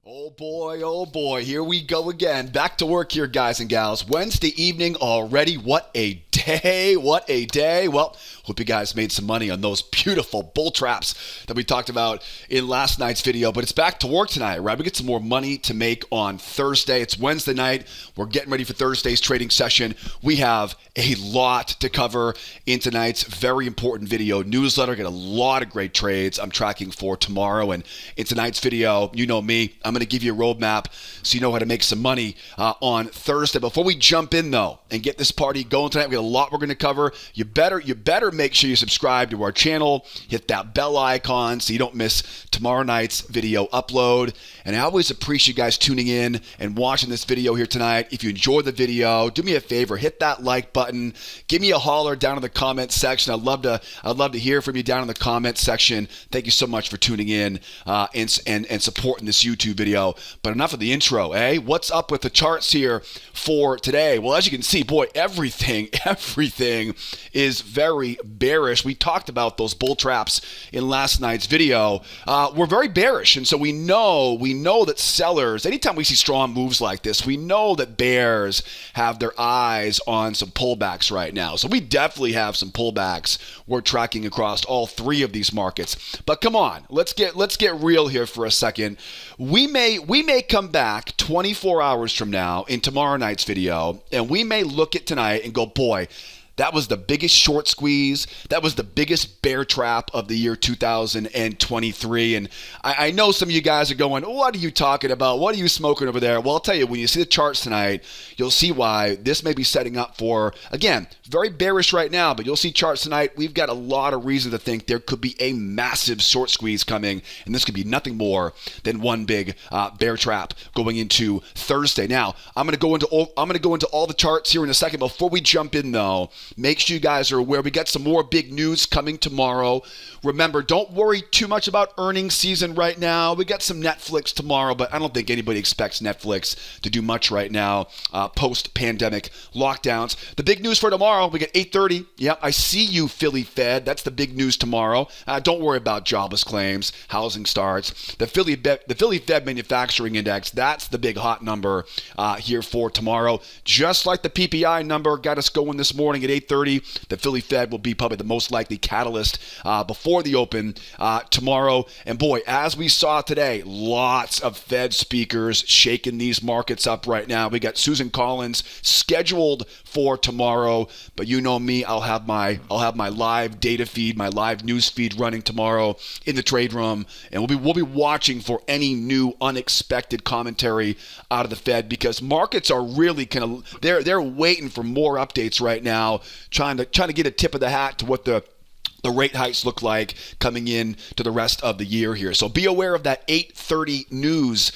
Oh boy, here we go again. Back to work here, guys and gals. Wednesday evening already. What a day. What a day. Well, hope you guys made some money on those beautiful bull traps that we talked about in last night's video. But it's back to work tonight, right? We get some more money to make on Thursday. It's Wednesday night. We're getting ready for Thursday's trading session. We have a lot to cover in tonight's very important video newsletter. Get a lot of great trades I'm tracking for tomorrow. And in tonight's video, you know me, I'm going to give you a roadmap so you know how to make some money on Thursday. Before we jump in, though, and get this party going tonight, we got a lot we're going to cover. You better make sure you subscribe to our channel. Hit that bell icon so you don't miss tomorrow night's video upload. And I always appreciate you guys tuning in and watching this video here tonight. If you enjoyed the video, do me a favor, hit that like button. Give me a holler down in the comments section. I'd love to hear from you down in the comments section. Thank you so much for tuning in and supporting this YouTube video. But enough of the intro, eh? What's up with the charts here for today? Well, as you can see, boy, everything is very bearish. We talked about those bull traps in last night's video. We're very bearish, and so we know that sellers, anytime we see strong moves like this, we know that bears have their eyes on some pullbacks right now. So we definitely have some pullbacks we're tracking across all three of these markets. But come on, let's get real here for a second. We may come back 24 hours from now in tomorrow night's video, and we may look at tonight and go, boy, that was the biggest short squeeze. That was the biggest bear trap of the year 2023. And I know some of you guys are going, what are you talking about? What are you smoking over there? Well, I'll tell you, when you see the charts tonight, you'll see why this may be setting up for, again, very bearish right now, but you'll see charts tonight. We've got a lot of reason to think there could be a massive short squeeze coming, and this could be nothing more than one big bear trap going into Thursday. Now, I'm going to go into all the charts here in a second. Before we jump in, though, make sure you guys are aware we got some more big news coming tomorrow. Remember, don't worry too much about earnings season right now. We got some Netflix tomorrow, but I don't think anybody expects Netflix to do much right now post-pandemic lockdowns. The big news for tomorrow, we got 8:30. Yep, I see you, Philly Fed. That's the big news tomorrow. Don't worry about jobless claims, housing starts. The Philly Fed Manufacturing Index, that's the big hot number here for tomorrow. Just like the PPI number got us going this morning at 8:30, the Philly Fed will be probably the most likely catalyst before the open tomorrow. And boy, as we saw today, lots of Fed speakers shaking these markets up right now. We got Susan Collins scheduled for tomorrow, but you know me, I'll have my live data feed, my live news feed running tomorrow in the trade room, and we'll be watching for any new unexpected commentary out of the Fed, because markets are really they're waiting for more updates right now, trying to get a tip of the hat to what the rate hikes look like coming in to the rest of the year here. So be aware of that 8:30 news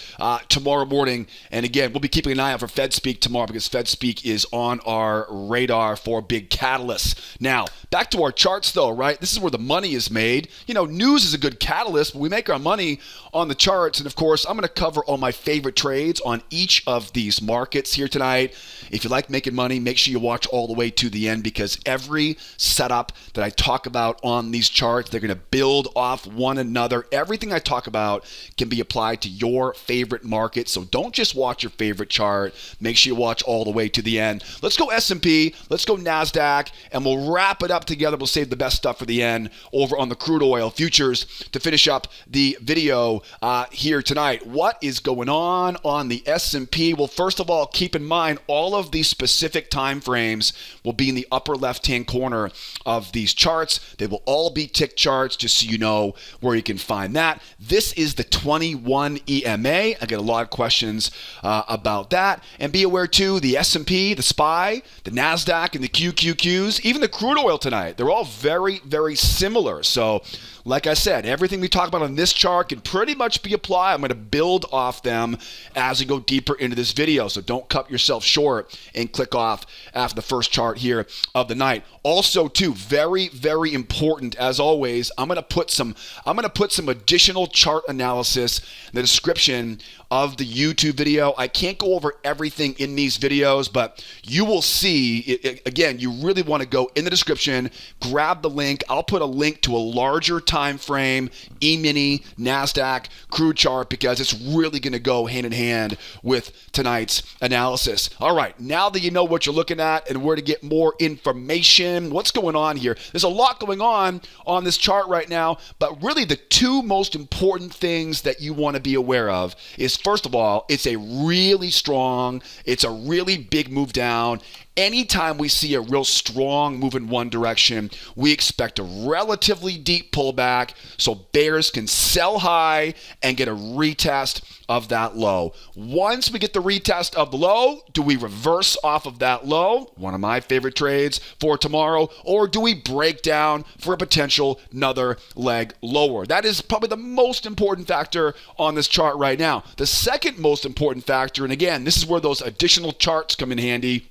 tomorrow morning. And again, we'll be keeping an eye out for Fed Speak tomorrow, because Fed Speak is on our radar for big catalysts. Now, back to our charts though, right? This is where the money is made. You know, news is a good catalyst, but we make our money on the charts. And of course, I'm going to cover all my favorite trades on each of these markets here tonight. If you like making money, make sure you watch all the way to the end, because every setup that I talk about on these charts, they're going to build off one another. Everything I talk about can be applied to your favorite market. So don't just watch your favorite chart. Make sure you watch all the way to the end. Let's go S&P, let's go Nasdaq, and we'll wrap it up together. We'll save the best stuff for the end over on the crude oil futures to finish up the video here tonight. What is going on the S&P? Well, first of all, keep in mind all of these specific time frames will be in the upper left-hand corner of these charts. They will all be tick charts, just so you know where you can find that. This is the 21 EMA. I get a lot of questions about that. And be aware, too, the S&P, the SPY, the NASDAQ, and the QQQs, even the crude oil tonight, they're all very, very similar. So, like I said, everything we talk about on this chart can pretty much be applied. I'm going to build off them as we go deeper into this video. So don't cut yourself short and click off after the first chart here of the night. Also, too, very, very important, as always, I'm going to put some additional chart analysis in the description of the YouTube video. I can't go over everything in these videos, but you will see, again, you really want to go in the description, grab the link. I'll put a link to a larger time frame, Emini, Nasdaq, crude chart, because it's really going to go hand in hand with tonight's analysis. All right, now that you know what you're looking at and where to get more information, what's going on here? There's a lot going on this chart right now, but really the two most important things that you want to be aware of is, first of all, it's a really big move down. Anytime we see a real strong move in one direction, we expect a relatively deep pullback so bears can sell high and get a retest of that low. Once we get the retest of the low, do we reverse off of that low, one of my favorite trades for tomorrow, or do we break down for a potential another leg lower? That is probably the most important factor on this chart right now. The second most important factor, and again, this is where those additional charts come in handy,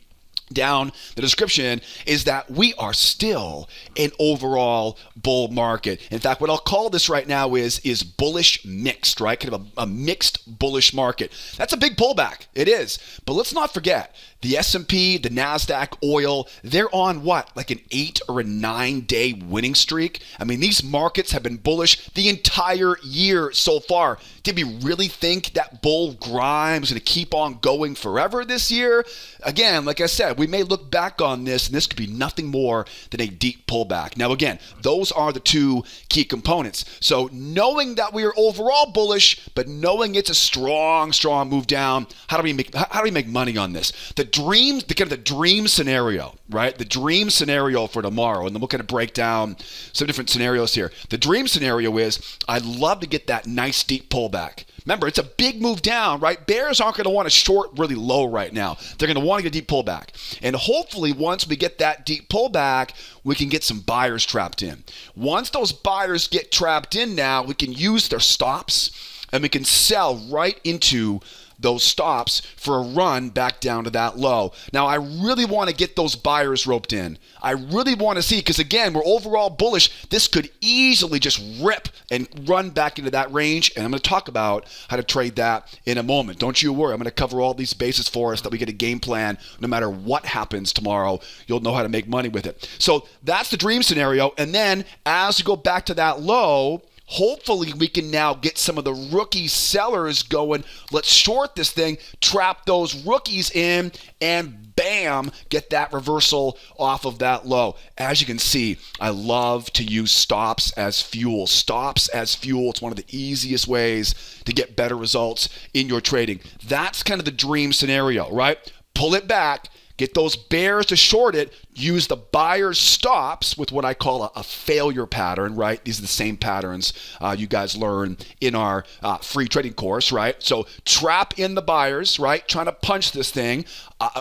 down the description, is that we are still an overall bull market. In fact, what I'll call this right now is bullish mixed, right? Kind of a mixed bullish market. That's a big pullback. It is. But let's not forget, the S&P, the Nasdaq, oil, they're on what? Like an 8 or a 9-day winning streak? I mean, these markets have been bullish the entire year so far. Did we really think that bull grind was going to keep on going forever this year? Again, like I said, we may look back on this and this could be nothing more than a deep pullback. Now, again, those are the two key components. So knowing that we are overall bullish, but knowing it's a strong move down, how do we make money on this? The dream scenario, right? The dream scenario for tomorrow, and then we'll kind of break down some different scenarios here. The dream scenario is I'd love to get that nice deep pullback. Remember, it's a big move down, right? Bears aren't going to want to short really low right now. They're going to want to get a deep pullback. And hopefully, once we get that deep pullback, we can get some buyers trapped in. Once those buyers get trapped in now, we can use their stops and we can sell right into those stops for a run back down to that low. Now, I really want to get those buyers roped in. I really want to see, because again, we're overall bullish. This could easily just rip and run back into that range, and I'm going to talk about how to trade that in a moment. Don't you worry. I'm going to cover all these bases for us that we get a game plan. No matter what happens tomorrow, you'll know how to make money with it. So that's the dream scenario. And then as we go back to that low, hopefully we can now get some of the rookie sellers going. Let's short this thing, trap those rookies in, and bam, get that reversal off of that low. As you can see, I love to use stops as fuel. Stops as fuel. It's one of the easiest ways to get better results in your trading. That's kind of the dream scenario, right? Pull it back. Get those bears to short it, use the buyer's stops with what I call a failure pattern, right? These are the same patterns you guys learn in our free trading course, right? So trap in the buyers, right? Trying to punch this thing.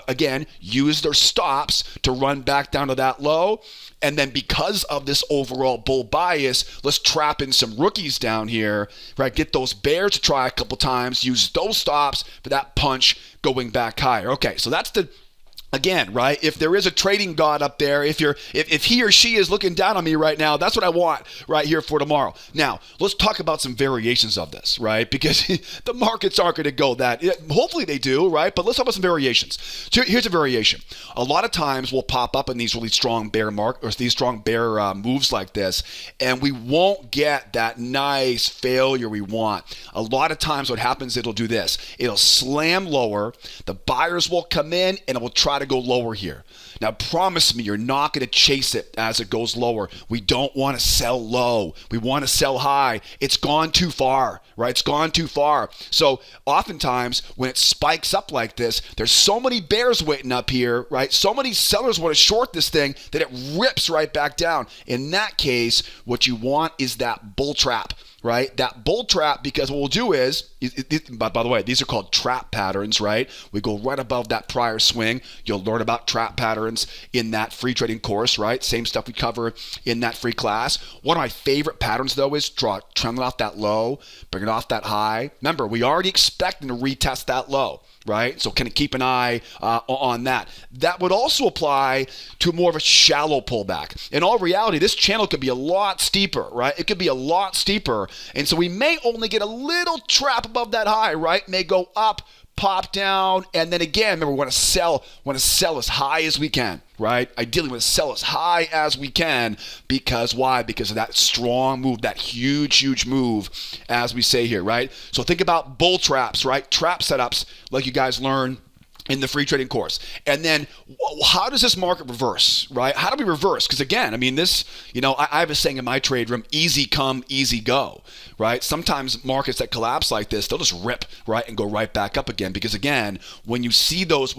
Again, use their stops to run back down to that low. And then because of this overall bull bias, let's trap in some rookies down here, right? Get those bears to try a couple times, use those stops for that punch going back higher. Okay, so that's the... Again, right? If there is a trading god up there, if he or she is looking down on me right now, that's what I want right here for tomorrow. Now, let's talk about some variations of this, right? Because the markets aren't going to go that. Hopefully they do, right? But let's talk about some variations. So here's a variation. A lot of times we'll pop up in these really strong bear moves like this, and we won't get that nice failure we want. A lot of times what happens, it'll do this. It'll slam lower. The buyers will come in and it will try to go lower here. Now, promise me you're not going to chase it as it goes lower. We don't want to sell low. We want to sell high. It's gone too far, right? It's gone too far. So oftentimes when it spikes up like this, there's so many bears waiting up here, right? So many sellers want to short this thing that it rips right back down. In that case, what you want is that bull trap, right? That bull trap, because what we'll do is, by the way, these are called trap patterns, right? We go right above that prior swing. You'll learn about trap patterns patterns in that free trading course, right? Same stuff we cover in that free class. One of my favorite patterns, though, is draw trend off that low, bring it off that high. Remember, we already expecting to retest that low, right? So kind of keep an eye on that. That would also apply to more of a shallow pullback. In all reality, this channel could be a lot steeper, right? It could be a lot steeper. And so we may only get a little trap above that high, right? May go up, pop down, and then again, remember, we want to sell as high as we can, right? Ideally, we want to sell as high as we can because why? Because of that strong move, that huge move, as we say here, right? So think about bull traps, right? Trap setups like you guys learn in the free trading course. And then how does this market reverse, right? How do we reverse? Because again, I mean, this, I have a saying in my trade room, easy come, easy go, right? Sometimes markets that collapse like this, they'll just rip, right, and go right back up again. Because again, when you see those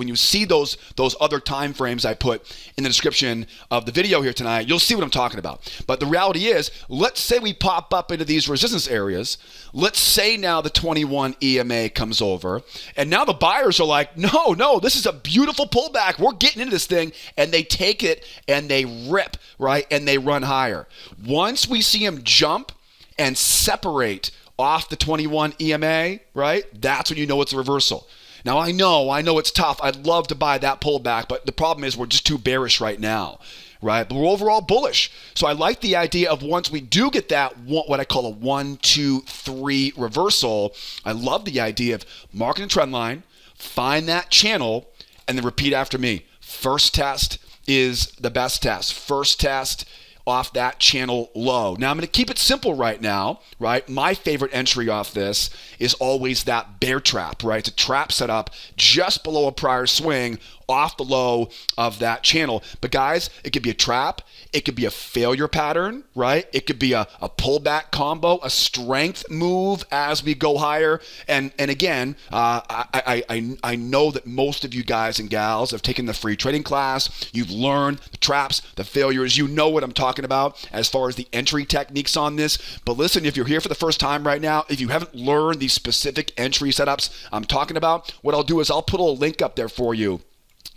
other time frames I put in the description of the video here tonight, you'll see what I'm talking about. But the reality is, let's say we pop up into these resistance areas. Let's say now the 21 EMA comes over, and now the buyers are like, no, this is a beautiful pullback. We're getting into this thing, and they take it and they rip, right, and they run higher. Once we see them jump and separate off the 21 EMA, right, that's when you know it's a reversal. Now, I know it's tough. I'd love to buy that pullback, but the problem is we're just too bearish right now, right? But we're overall bullish. So I like the idea of once we do get that, what I call a 1, 2, 3 reversal, I love the idea of marking a trend line, find that channel, and then repeat after me. First test is the best test. First test off that channel low. Now, I'm going to keep it simple right now, right? My favorite entry off this is always that bear trap, right? It's a trap set up just below a prior swing off the low of that channel. But guys, it could be a trap. It could be a failure pattern, right? It could be a pullback combo, a strength move as we go higher. And again, I know that most of you guys and gals have taken the free trading class. You've learned the traps, the failures. You know what I'm talking about as far as the entry techniques on this. But listen, if you're here for the first time right now, if you haven't learned these specific entry setups I'm talking about, what I'll do is I'll put a link up there for you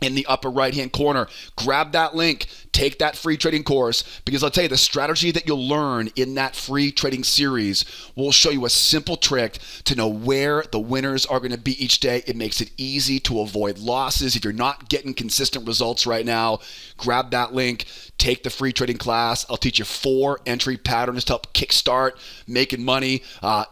in the upper right-hand corner. Grab that link, take that free trading course, because I'll tell you, the strategy that you'll learn in that free trading series will show you a simple trick to know where the winners are going to be each day. It makes it easy to avoid losses. If you're not getting consistent results right now, grab that link, take the free trading class. I'll teach you 4 entry patterns to help kickstart making money.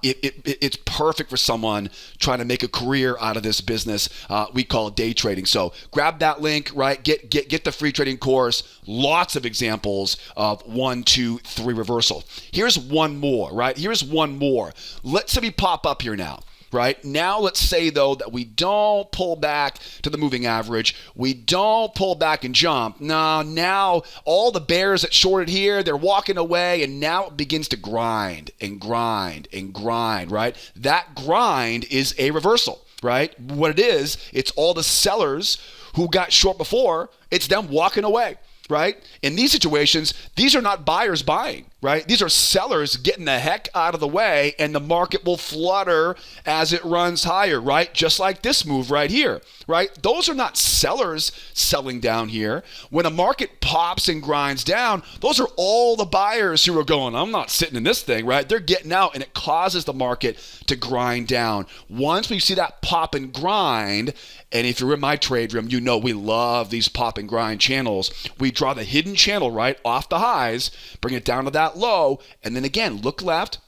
It's perfect for someone trying to make a career out of this business we call day trading. So grab that link, right? Get the free trading course. Lots of examples of 1, 2, 3 reversal. Here's one more, right? Here's one more. Let's say we pop up here now. Right? Now let's say, though, that we don't pull back to the moving average. We don't pull back and jump. No, now all the bears that shorted here, they're walking away, and now it begins to grind and grind and grind, right? That grind is a reversal, right? What it is, it's all the sellers who got short before, it's them walking away. Right? In these situations, these are not buyers buying, right? These are sellers getting the heck out of the way, and the market will flutter as it runs higher, right? Just like this move right here, right? Those are not sellers selling down here. When a market pops and grinds down, those are all the buyers who are going, I'm not sitting in this thing, right? They're getting out, and it causes the market to grind down. Once we see that pop and grind, and if you're in my trade room, you know we love these pop and grind channels. We draw the hidden channel, right, off the highs, bring it down to that low, and then again, look left,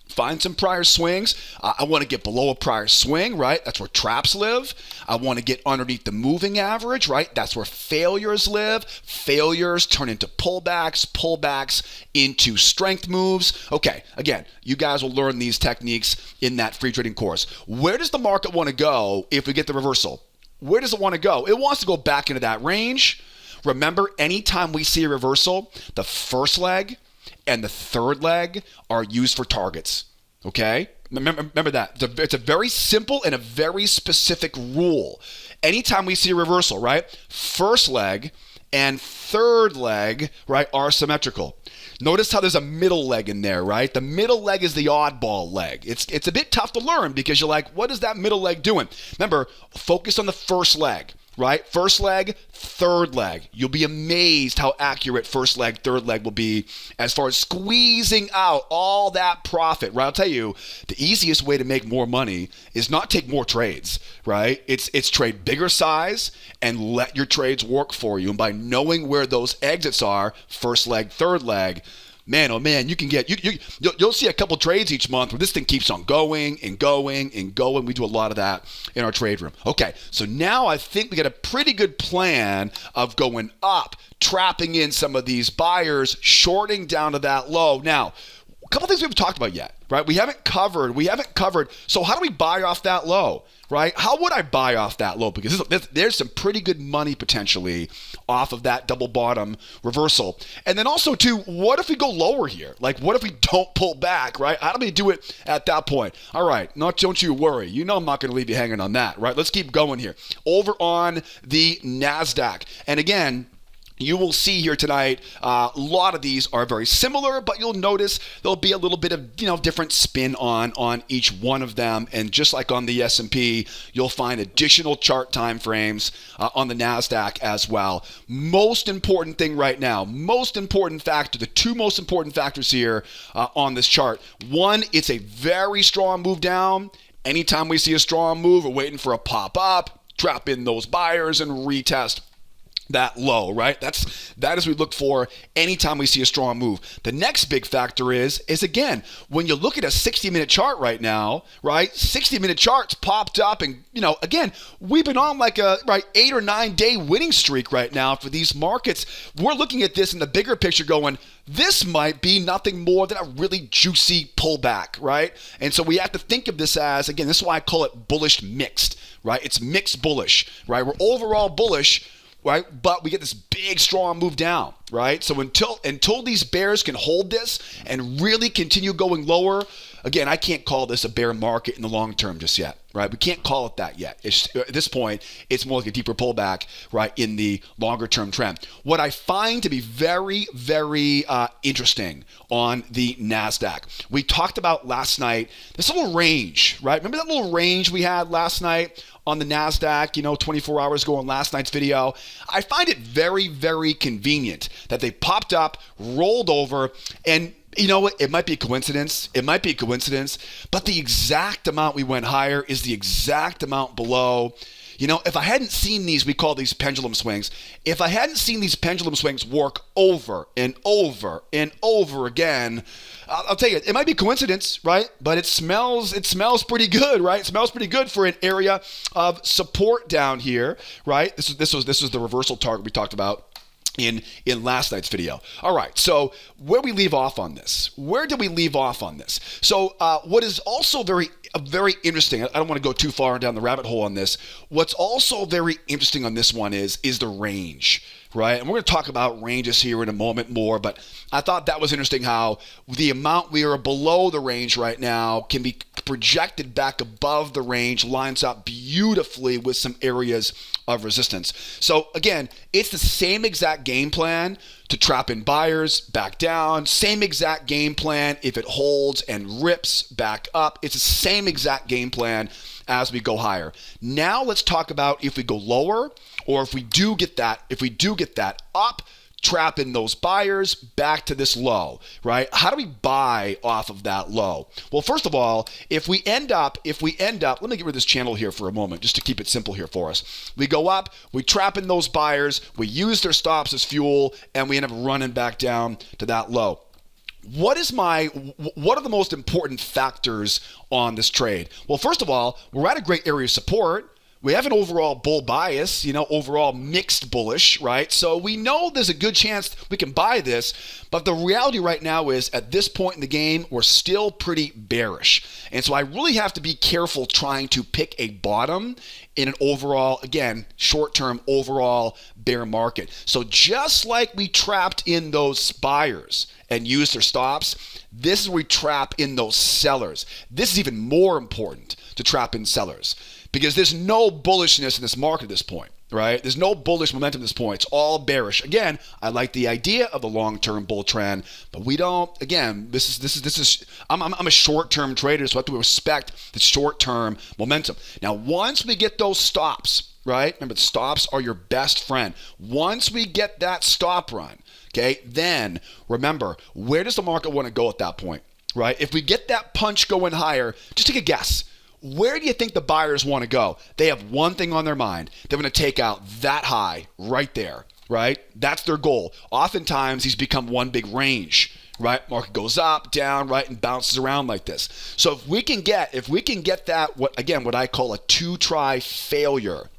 find some prior swings. I want to get below a prior swing, right? That's where traps live. I want to get underneath the moving average, right? That's where failures live. Failures turn into pullbacks, pullbacks into strength moves. Okay, again, you guys will learn these techniques in that free trading course. Where does the market want to go if we get the reversal? Where does it want to go? It wants to go back into that range. Remember, anytime we see a reversal, the first leg and the third leg are used for targets, okay? Remember that. It's a very simple and a very specific rule. Anytime we see a reversal, right, first leg and third leg, right, are symmetrical. Notice how there's a middle leg in there, right? The middle leg is the oddball leg. It's a bit tough to learn because you're like, what is that middle leg doing? Remember, focus on the first leg, right? First leg, third leg. You'll be amazed how accurate first leg, third leg will be as far as squeezing out all that profit, right? I'll tell you, the easiest way to make more money is not take more trades, right? It's trade bigger size and let your trades work for you. And by knowing where those exits are, first leg, third leg, man, oh man, you can get you'll see a couple trades each month where this thing keeps on going and going and going. We do a lot of that in our trade room. Okay, so now I think we got a pretty good plan of going up, trapping in some of these buyers, shorting down to that low. Now, a couple things we haven't talked about yet, right? We haven't covered. So how do we buy off that low, right? How would I buy off that low? Because there's some pretty good money potentially off of that double bottom reversal. And then also too, what if we go lower here? Like what if we don't pull back, right? How do we do it at that point? All right, don't you worry. You know I'm not going to leave you hanging on that, right? Let's keep going here. Over on the NASDAQ. And again, you will see here tonight, a lot of these are very similar, but you'll notice there'll be a little bit of different spin on each one of them. And just like on the S&P, you'll find additional chart time frames on the NASDAQ as well. Most important thing right now, most important factor, the two most important factors here on this chart. One, it's a very strong move down. Anytime we see a strong move, we're waiting for a pop up, trap in those buyers and retest that low, right? That is we look for anytime we see a strong move. The next big factor is again, when you look at a 60-minute chart right now, right? 60-minute charts popped up and, again, we've been on like a 8 or 9 day winning streak right now for these markets. We're looking at this in the bigger picture going, this might be nothing more than a really juicy pullback, right? And so we have to think of this as, again, this is why I call it bullish mixed, right? It's mixed bullish, right? We're overall bullish, right? But we get this big, strong move down, right? So until these bears can hold this and really continue going lower, again, I can't call this a bear market in the long term just yet, right? We can't call it that yet. At this point, it's more like a deeper pullback, right, in the longer term trend. What I find to be very, very interesting on the NASDAQ, we talked about last night, this little range, right? Remember that little range we had last night on the NASDAQ, 24 hours ago on last night's video? I find it very, very convenient that they popped up, rolled over, and you know what? It might be a coincidence. But the exact amount we went higher is the exact amount below. If I hadn't seen these, we call these pendulum swings. If I hadn't seen these pendulum swings work over and over and over again, I'll tell you, it might be coincidence, right? But it smells pretty good, right? It smells pretty good for an area of support down here, right? This was the reversal target we talked about in last night's video. All right, so where do we leave off on this? So what is also very interesting, I don't want to go too far down the rabbit hole on this. What's also very interesting on this one is the range, right? And we're going to talk about ranges here in a moment more, but I thought that was interesting how the amount we are below the range right now can be projected back above the range, lines up beautifully with some areas of resistance. So again, it's the same exact game plan to trap in buyers back down, same exact game plan if it holds and rips back up. It's the same exact game plan as we go higher. Now let's talk about if we go lower, or if we do get that up, trap in those buyers back to this low, right? How do we buy off of that low? Well, first of all, if we end up, let me get rid of this channel here for a moment, just to keep it simple here for us. We go up, we trap in those buyers, we use their stops as fuel, and we end up running back down to that low. What are the most important factors on this trade? Well, first of all, we're at a great area of support. We have an overall bull bias, overall mixed bullish, right? So we know there's a good chance we can buy this, but the reality right now is at this point in the game, we're still pretty bearish. And so I really have to be careful trying to pick a bottom in an overall, again, short-term overall bear market. So just like we trapped in those buyers and used their stops, this is where we trap in those sellers. This is even more important to trap in sellers, because there's no bullishness in this market at this point, right? There's no bullish momentum at this point. It's all bearish. Again, I like the idea of the long-term bull trend, but we don't. Again, I'm a short-term trader, so I have to respect the short-term momentum. Now, once we get those stops, right? Remember, stops are your best friend. Once we get that stop run, okay, then remember, where does the market want to go at that point, right? If we get that punch going higher, just take a guess. Where do you think the buyers want to go? They have one thing on their mind. They're going to take out that high right there, right? That's their goal. Oftentimes, these become one big range, right? Market goes up, down, right, and bounces around like this. So if we can get that, what I call a two-try failure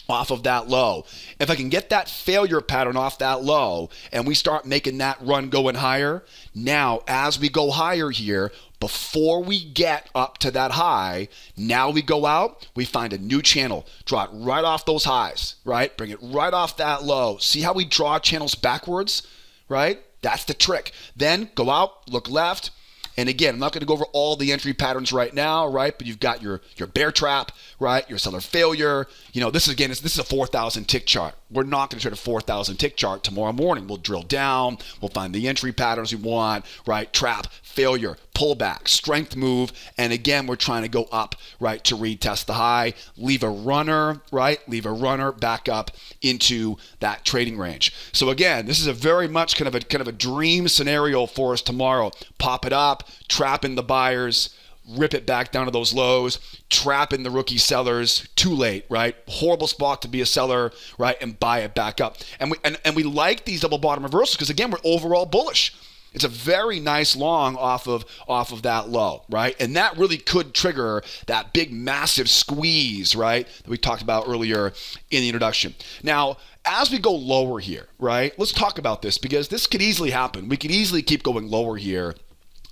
off of that low. If I can get that failure pattern off that low and we start making that run going higher, now as we go higher here, before we get up to that high, now we go out, we find a new channel, draw it right off those highs, right? Bring it right off that low. See how we draw channels backwards, right? That's the trick. Then go out, look left. And again, I'm not going to go over all the entry patterns right now, right? But you've got your bear trap, right? Your seller failure. This is a 4,000 tick chart. We're not going to trade a 4,000 tick chart tomorrow morning. We'll drill down. We'll find the entry patterns we want, right? Trap, failure, pullback, strength move. And again, we're trying to go up, right, to retest the high. Leave a runner, right? Leave a runner back up into that trading range. So again, this is a very much kind of a dream scenario for us tomorrow. Pop it up, trap in the buyers, rip it back down to those lows, trap in the rookie sellers, too late, right? Horrible spot to be a seller, right? And buy it back up. And we like these double bottom reversals because again, we're overall bullish. It's a very nice long off of that low, right? And that really could trigger that big massive squeeze, right? That we talked about earlier in the introduction. Now, as we go lower here, right? Let's talk about this because this could easily happen. We could easily keep going lower here.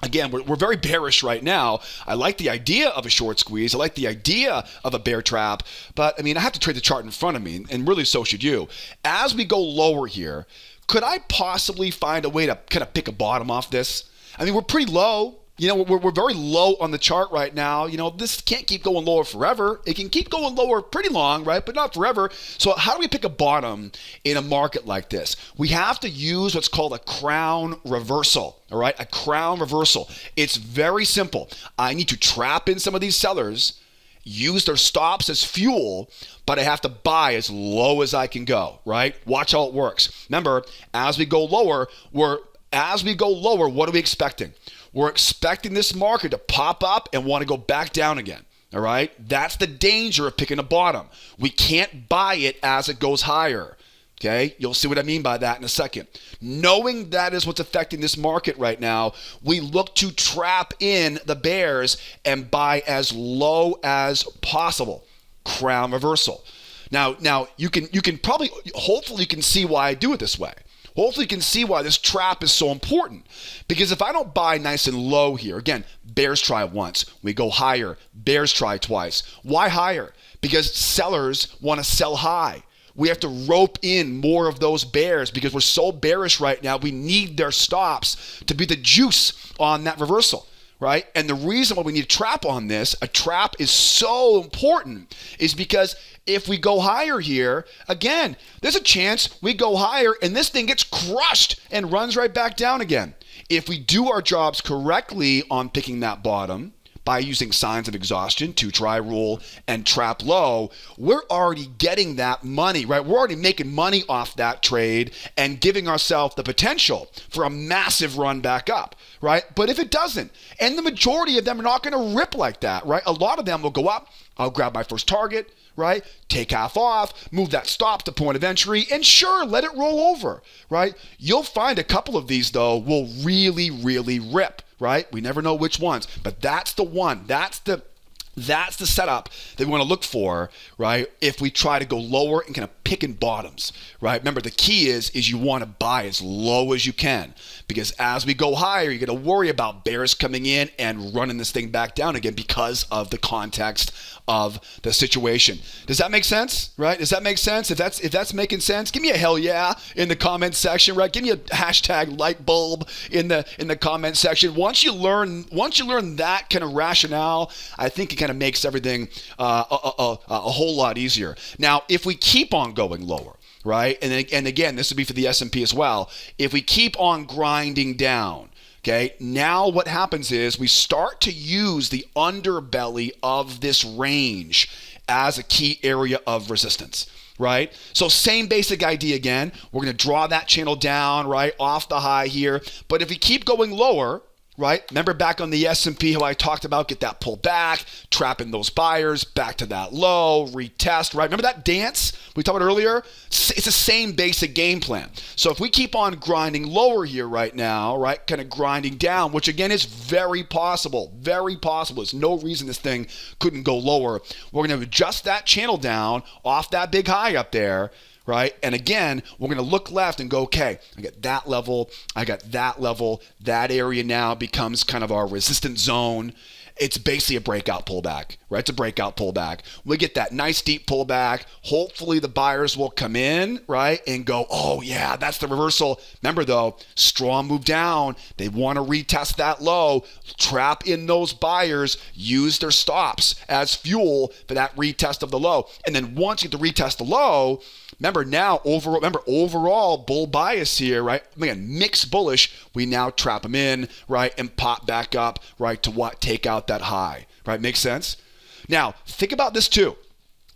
Again, we're very bearish right now. I like the idea of a short squeeze. I like the idea of a bear trap. But, I have to trade the chart in front of me, and really so should you. As we go lower here, could I possibly find a way to kind of pick a bottom off this? We're pretty low. We're very low on the chart right now. This can't keep going lower forever. It can keep going lower pretty long, right? But not forever. So how do we pick a bottom in a market like this? We have to use what's called a crown reversal, all right? A crown reversal. It's very simple. I need to trap in some of these sellers, use their stops as fuel, but I have to buy as low as I can go, right? Watch how it works. Remember, as we go lower, what are we expecting? We're expecting this market to pop up and want to go back down again, all right? That's the danger of picking a bottom. We can't buy it as it goes higher, okay? You'll see what I mean by that in a second. Knowing that is what's affecting this market right now, we look to trap in the bears and buy as low as possible. Crown reversal. Now you can probably, hopefully you can see why I do it this way. Hopefully you can see why this trap is so important. Because if I don't buy nice and low here, again, bears try once, we go higher, bears try twice. Why higher? Because sellers want to sell high. We have to rope in more of those bears because we're so bearish right now. We need their stops to be the juice on that reversal, right? And the reason why we need a trap on this, a trap is so important, is because if we go higher here, again, there's a chance we go higher and this thing gets crushed and runs right back down again. If we do our jobs correctly on picking that bottom, by using signs of exhaustion, two-try rule, and trap low, we're already getting that money, right? We're already making money off that trade and giving ourselves the potential for a massive run back up, right? But if it doesn't, and the majority of them are not going to rip like that, right? A lot of them will go up, I'll grab my first target, right? Take half off, move that stop to point of entry, and sure, let it roll over, right? You'll find a couple of these, though, will really, really rip, right? We never know which ones, but that's the one. That's the setup that we want to look for, right? If we try to go lower and kind of picking bottoms, right? Remember, the key is you want to buy as low as you can, because as we go higher, you're going to worry about bears coming in and running this thing back down again because of the context of the situation. Does that make sense, right? Does that make sense? If that's making sense, give me a hell yeah in the comment section, right? Give me a hashtag light bulb in the comment section. Once you learn that kind of rationale, I think it kind of makes everything a whole lot easier. Now, if we keep on going lower, right? And again, this would be for the S&P as well. If we keep on grinding down, okay, now what happens is we start to use the underbelly of this range as a key area of resistance, right? So same basic idea again. We're going to draw that channel down, right, off the high here. But if we keep going lower, right? Remember back on the S&P how I talked about get that pull back, trapping those buyers, back to that low, retest, right? Remember that dance we talked about earlier? It's the same basic game plan. So if we keep on grinding lower here right now, right, kind of grinding down, which again is very possible, very possible. There's no reason this thing couldn't go lower. We're going to adjust that channel down off that big high up there, right? And again, we're going to look left and go, okay, I got that level, I got that level. That area now becomes kind of our resistance zone. It's basically a breakout pullback, right? It's a breakout pullback. We get that nice deep pullback. Hopefully the buyers will come in, right? And go, oh yeah, that's the reversal. Remember though, strong move down. They want to retest that low, trap in those buyers, use their stops as fuel for that retest of the low. And then once you get to retest the low, remember overall bull bias here, right? Again, mixed bullish. We now trap them in, right, and pop back up, right, to what? Take out that high, right? Makes sense? Now, think about this too.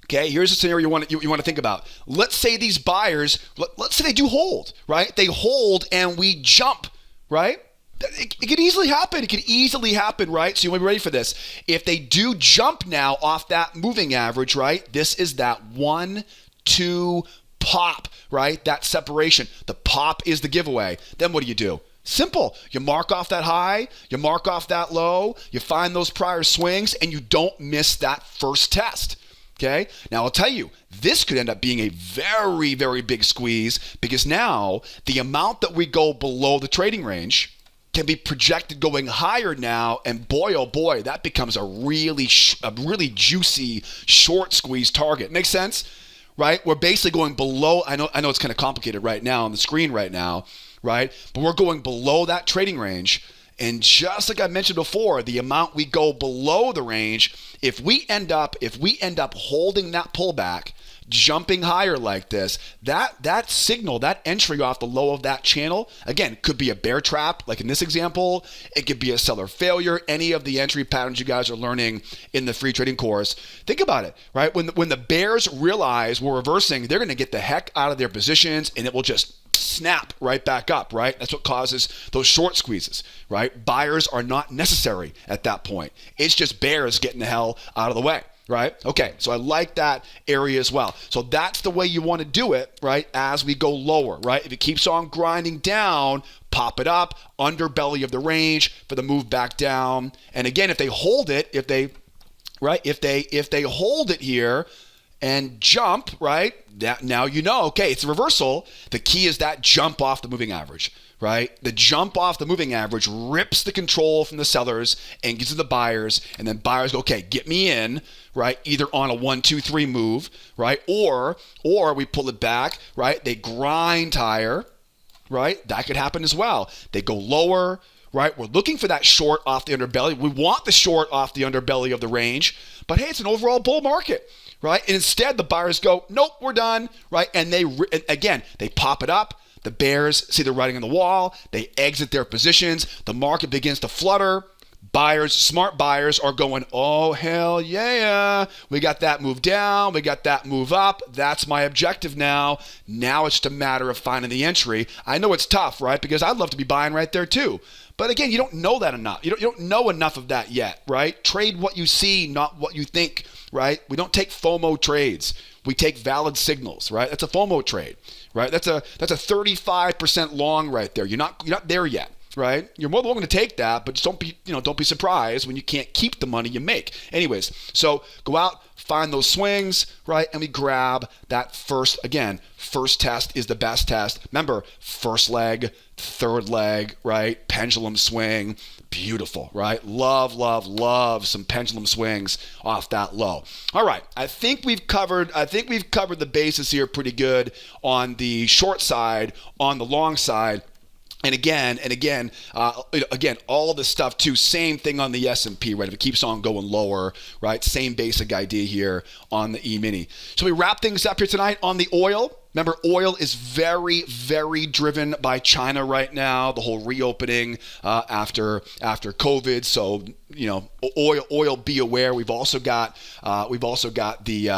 Okay, here's a scenario you want to think about. Let's say these buyers, let's say they do hold, right? They hold and we jump, right? It could easily happen. It could easily happen, right? So you want to be ready for this. If they do jump now off that moving average, right? This is that 1, 2 pop, right? That separation. The pop is the giveaway. Then what do? Simple. You mark off that high, you mark off that low, you find those prior swings, and you don't miss that first test. Okay? Now I'll tell you, this could end up being a very, very big squeeze because now the amount that we go below the trading range can be projected going higher now, and boy, oh boy, that becomes a really juicy short squeeze target. Makes sense? Right? We're basically going below. I know it's kind of complicated right now on the screen right now, right? But we're going below that trading range. And just like I mentioned before, the amount we go below the range, if we end up holding that pullback, jumping higher like this, that signal, that entry off the low of that channel, again, could be a bear trap, like in this example. It could be a seller failure, any of the entry patterns you guys are learning in the free trading course. Think about it, right? When the bears realize we're reversing, they're going to get the heck out of their positions and it will just snap right back up, right? That's what causes those short squeezes, right? Buyers are not necessary at that point. It's just bears getting the hell out of the way. Right? Okay, so I like that area as well. So that's the way you want to do it, right? As we go lower, right? If it keeps on grinding down, pop it up, underbelly of the range for the move back down. And again, if they hold it, if they hold it here and jump, right? That now you know, okay, it's a reversal. The key is that jump off the moving average. Right? The jump off the moving average rips the control from the sellers and gives it to the buyers, and then buyers go, okay, get me in, right? Either on a 1, 2, 3 move, right? Or we pull it back, right? They grind higher, right? That could happen as well. They go lower, right? We're looking for that short off the underbelly. We want the short off the underbelly of the range, but hey, it's an overall bull market. Right? And instead the buyers go, nope, we're done, right? And they pop it up. The bears see the writing on the wall. They exit their positions. The market begins to flutter. Buyers, smart buyers are going, oh, hell yeah. We got that move down. We got that move up. That's my objective now. Now it's just a matter of finding the entry. I know it's tough, right? Because I'd love to be buying right there too. But again, you don't know that enough. You don't know enough of that yet, right? Trade what you see, not what you think, right? We don't take FOMO trades. We take valid signals, right? That's a FOMO trade, right? That's a 35% long right there. You're not there yet, right? You're more than welcome to take that, but just don't be surprised when you can't keep the money you make. Anyways, so go out, find those swings, right? And we grab that first test is the best test. Remember, first leg, third leg, right? Pendulum swing. Beautiful, right? Love some pendulum swings off that low. All right, I think we've covered the bases here pretty good on the short side, on the long side. And again, all of this stuff too, same thing on the S&P, right? If it keeps on going lower, right? Same basic idea here on the E-mini. So we wrap things up here tonight on the oil. Remember, oil is very, very driven by China right now. The whole reopening after COVID. So oil. Be aware. We've also got the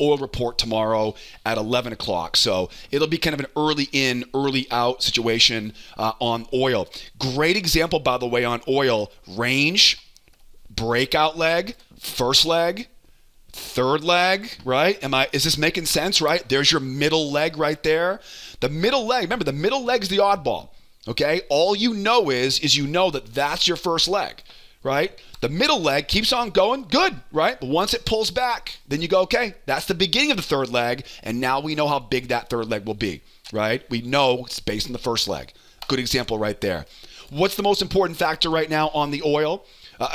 oil report tomorrow at 11 o'clock. So it'll be kind of an early in, early out situation on oil. Great example, by the way, on oil. Range, breakout leg, first leg, third leg, right? Is this making sense, right? There's your middle leg right there. The middle leg, remember, the middle leg is the oddball, okay? All you know is you know that that's your first leg, right? The middle leg keeps on going, good, right? But once it pulls back, then you go, okay, that's the beginning of the third leg, and now we know how big that third leg will be, right? We know it's based on the first leg. Good example right there. What's the most important factor right now on the oil?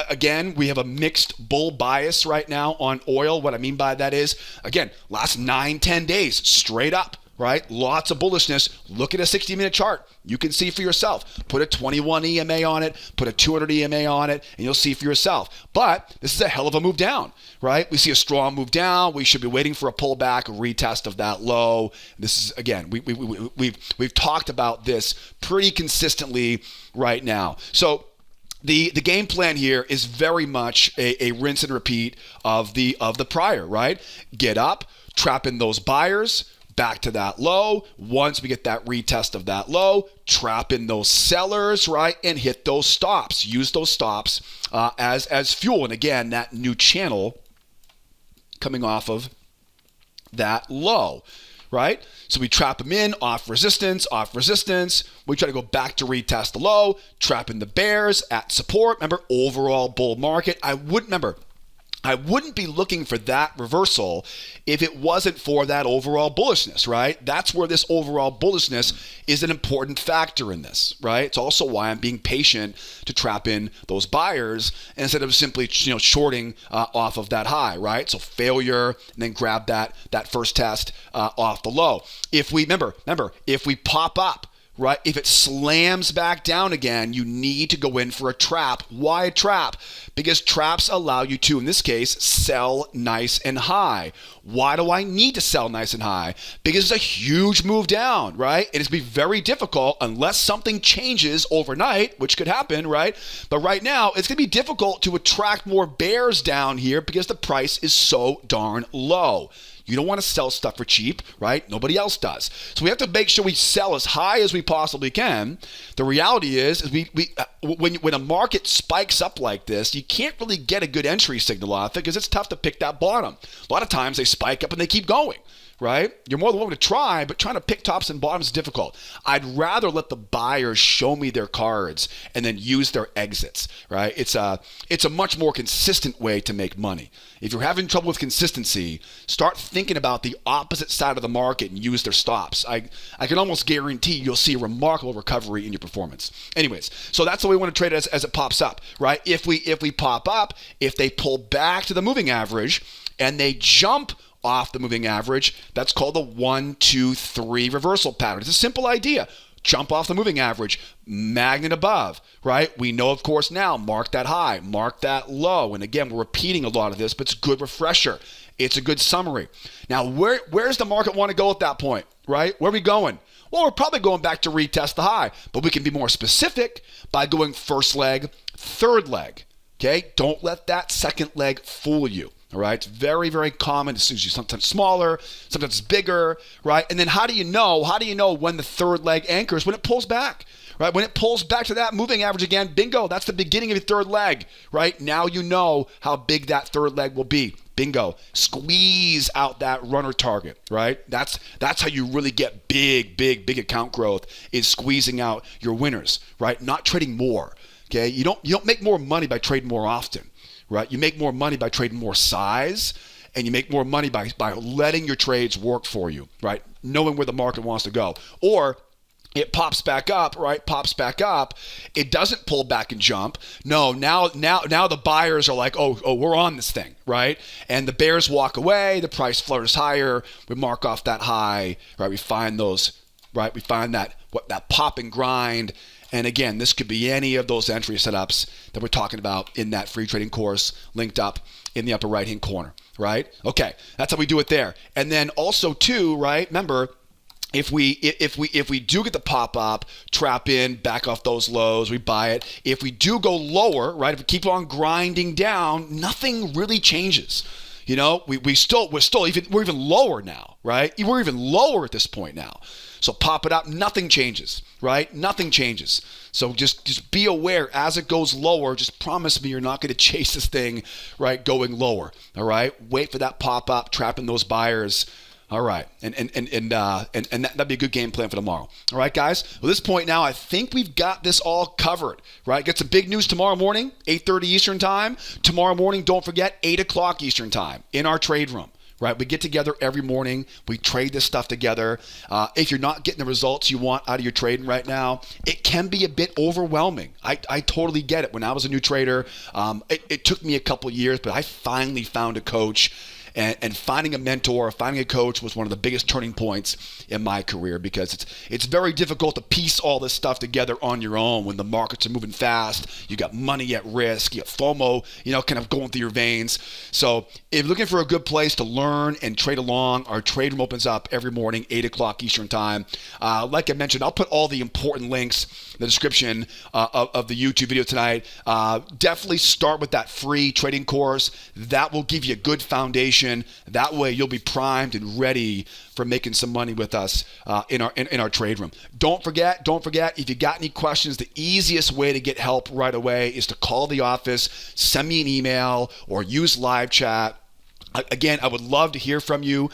Again, we have a mixed bull bias right now on oil. What I mean by that is, again, last 9-10 days, straight up, right? Lots of bullishness. Look at a 60-minute chart. You can see for yourself. Put a 21 EMA on it, put a 200 EMA on it, and you'll see for yourself. But this is a hell of a move down, right? We see a strong move down. We should be waiting for a pullback, a retest of that low. This is, again, we've talked about this pretty consistently right now. So the game plan here is very much a rinse and repeat of the prior, right? Get up, trap in those buyers, back to that low. Once we get that retest of that low, trap in those sellers, right? And hit those stops. Use those stops as fuel. And again, that new channel coming off of that low, right? So we trap them in, off resistance. We try to go back to retest the low, trap in the bears at support. Remember, overall bull market. I wouldn't be looking for that reversal if it wasn't for that overall bullishness, right? That's where this overall bullishness is an important factor in this, right? It's also why I'm being patient to trap in those buyers instead of simply, shorting off of that high, right? So failure, and then grab that first test off the low. If we if we pop up, right? If it slams back down again, you need to go in for a trap. Why a trap? Because traps allow you to, in this case, sell nice and high. Why do I need to sell nice and high? Because it's a huge move down, right? It is be very difficult unless something changes overnight, which could happen, right? But right now, it's going to be difficult to attract more bears down here because the price is so darn low. You don't want to sell stuff for cheap, right? Nobody else does. So we have to make sure we sell as high as we possibly can. The reality is when a market spikes up like this, you can't really get a good entry signal off it because it's tough to pick that bottom. A lot of times they spike up and they keep going, right? You're more than welcome to try, but trying to pick tops and bottoms is difficult. I'd rather let the buyers show me their cards and then use their exits, right? It's a much more consistent way to make money. If you're having trouble with consistency, start thinking about the opposite side of the market and use their stops. I can almost guarantee you'll see a remarkable recovery in your performance. Anyways, so that's the way we want to trade it as it pops up, right? If we pop up, if they pull back to the moving average and they jump off the moving average, that's called the 1, 2, 3 reversal pattern. It's a simple idea. Jump off the moving average, magnet above, right? We know, of course, now, mark that high, mark that low. And again, we're repeating a lot of this, but it's a good refresher. It's a good summary. Now, where's the market want to go at that point, right? Where are we going? Well, we're probably going back to retest the high, but we can be more specific by going first leg, third leg, okay? Don't let that second leg fool you. All right, it's very, very common. It's usually sometimes smaller, sometimes bigger, right? And then how do you know when the third leg anchors? When it pulls back, right? When it pulls back to that moving average again, bingo, that's the beginning of your third leg, right? Now you know how big that third leg will be. Bingo. Squeeze out that runner target, right? That's how you really get big account growth, is squeezing out your winners, right? Not trading more, okay? You don't make more money by trading more often. Right? You make more money by trading more size, and you make more money by letting your trades work for you, right? Knowing where the market wants to go. Or it pops back up, right? Pops back up. It doesn't pull back and jump. No, now the buyers are like, oh, we're on this thing, right? And the bears walk away. The price flutters higher. We mark off that high, right? We find those, right? We find that pop and grind. And again, this could be any of those entry setups that we're talking about in that free trading course linked up in the upper right-hand corner, right? Okay, that's how we do it there. And then also too, right, remember, if we do get the pop up, trap in, back off those lows, we buy it. If we do go lower, right, if we keep on grinding down, nothing really changes. You know, we're even lower now, right? We're even lower at this point now. So pop it up, nothing changes, right? Nothing changes. So just be aware as it goes lower. Just promise me you're not going to chase this thing, right, going lower. All right, wait for that pop up, trapping those buyers. All right, and that'd be a good game plan for tomorrow. All right, guys. Well, at this point now, I think we've got this all covered. Right, get some big news tomorrow morning, 8:30 Eastern time. Tomorrow morning, don't forget 8 o'clock Eastern time in our trade room. Right, we get together every morning. We trade this stuff together. If you're not getting the results you want out of your trading right now, it can be a bit overwhelming. I totally get it. When I was a new trader, it took me a couple years, but I finally found a coach. And finding a mentor, finding a coach was one of the biggest turning points in my career, because it's very difficult to piece all this stuff together on your own when the markets are moving fast. You got money at risk, you got FOMO, kind of going through your veins. So if you're looking for a good place to learn and trade along, our trade room opens up every morning, 8 o'clock Eastern time. Like I mentioned, I'll put all the important links in the description of the YouTube video tonight. Definitely start with that free trading course. That will give you a good foundation. That way you'll be primed and ready for making some money with us in our trade room. Don't forget, if you got any questions, the easiest way to get help right away is to call the office, send me an email, or use live chat. Again, I would love to hear from you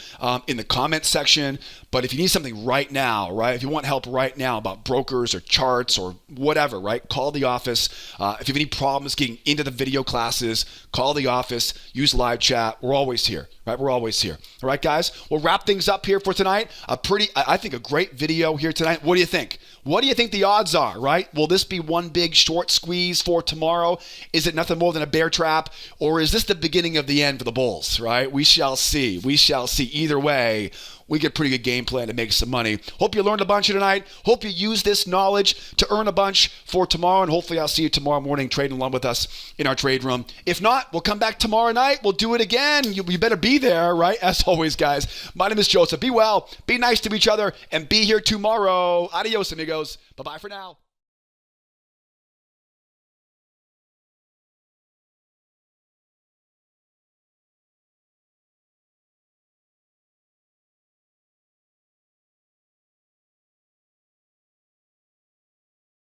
in the comments section. But if you need something right now, right, if you want help right now about brokers or charts or whatever, right, call the office. If you have any problems getting into the video classes, call the office, use live chat. We're always here, right? We're always here. All right, guys, we'll wrap things up here for tonight. I think a great video here tonight. What do you think? What do you think the odds are, right? Will this be one big short squeeze for tomorrow? Is it nothing more than a bear trap? Or is this the beginning of the end for the bulls, right? We shall see. We shall see. Either way, we get a pretty good game plan to make some money. Hope you learned a bunch tonight. Hope you use this knowledge to earn a bunch for tomorrow. And hopefully I'll see you tomorrow morning trading along with us in our trade room. If not, we'll come back tomorrow night. We'll do it again. You better be there, right? As always, guys, my name is Joseph. Be well, be nice to each other, and be here tomorrow. Adios, amigos. Bye-bye for now.